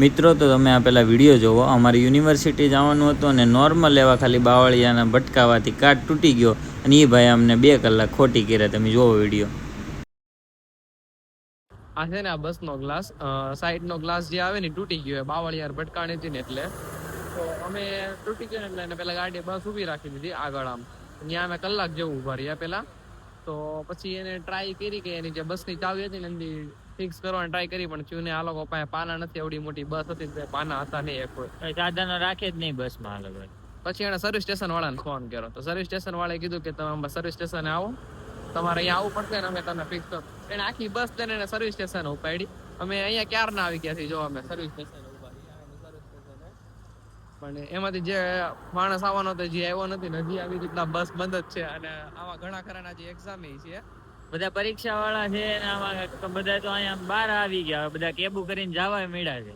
મિત્રો તો તમે આ પેલા વિડીયો જોવો, અમારી યુનિવર્સિટી જવાનું હતું અને નોર્મલ એવા ખાલી બાવળિયાના ભટકાવાથી કાર્ડ તૂટી ગયો અને એ ભાઈ અમને 2 કલાક ખોટી કર્યા. તમે જોવો વિડીયો. આ છે ને આ બસનો ગ્લાસ, સાઈડનો ગ્લાસ જે આવે ને તૂટી ગયો, બાવળિયાર ભટકાણી હતી ને એટલે. તો અમે તૂટી ગયો એટલે એને પેલા ગાડી બસ ઊભી રાખી દીધી આગળ આમ. ત્યાં અમે કલાક જેવું ઉભા રહ્યા પેલા. તો પછી એને ટ્રાય કરી કે એની જે બસની ચાવી હતી ને એની ફિક્સ કરવાની ટ્રાય કરી, પણ ચૂને આ લોકો પાસે પાના નથી, એવડી મોટી બસ હતી, પાના હતા નહીં એક કોઈ સાધનો રાખે જ નહીં બસમાં. પછી એને સર્વિસ સ્ટેશન વાળાને ફોન કર્યો, તો સર્વિસ સ્ટેશન વાળાએ કીધું કે તમે સર્વિસ સ્ટેશને આવો, તમારે અહીંયા આવવું પડશે ને અમે તમને ફિક્સ કરો. એને આખી બસ લઈને એને સર્વિસ સ્ટેશન ઉપાડી. અમે અહીંયા ક્યારના આવી ગયા છીએ, જો અમે સર્વિસ સ્ટેશન ઉભા પણ એમાંથી જે માણસ આવવાનો હતો જે આવ્યો નથી ને, હજી આવી રીતના બસ બંધ જ છે. અને આવા ઘણા ખરા જે એક્ઝામ છે, બધા પરીક્ષા વાળા છે ને આમાં બધા તો અહીંયા બહાર આવી ગયા, બધા કેબુ કરીને જવા મળ્યા છે.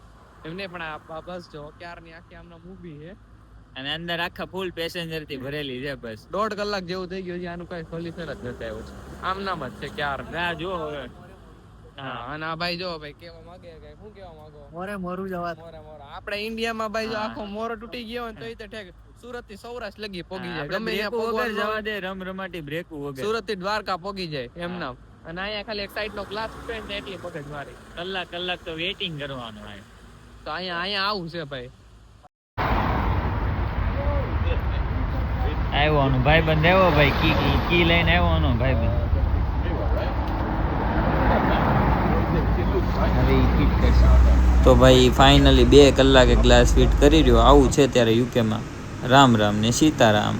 એમને પણ આ બસ જો ક્યારની આખી આમના ઊભી છે અને અંદર આખા ફૂલ પેસેન્જર થી ભરેલી છે બસ. 1.5 કલાક જેવું થઈ ગયું છે, આનું કઈ સોલ્યુશન જ નથી આવ્યું છે. આમ નામ જ છે ક્યાર. રાહ જો હવે. હા, અને આ ભાઈ જો ભાઈ કેવા માંગે કે શું કેવા માંગો? મોરે મોરું જવા. મોરે આપણે ઇન્ડિયામાં ભાઈ જો આખો મોરો તૂટી ગયો હોય તો એ તો ઠેક સુરત થી સૌરાષ્ટ્ર લગી પોગી જાય, ગમે ત્યાં વગર જવા દે, રમરમાટી બ્રેક વગર સુરત થી દ્વારકા પોગી જાય એમ નામ. અને અહીંયા ખાલી એક સાઈડ નો ગ્લાસ તૂટે ને એટલી મગજ મારી. કલાક તો વેઇટિંગ કરવાનું હોય. તો અહીંયા આવું છે ભાઈ. આવ્યો ભાઈ બંધ આવ્યો, ભાઈ કી લઈને આવ્યો ભાઈ બંધ. તો ભાઈ ફાઇનલી 2 કલાકે ગ્લાસ ફિટ કરી રહ્યો. આવું છે ત્યારે યુકેમાં. રામ રામ ને સીતારામ.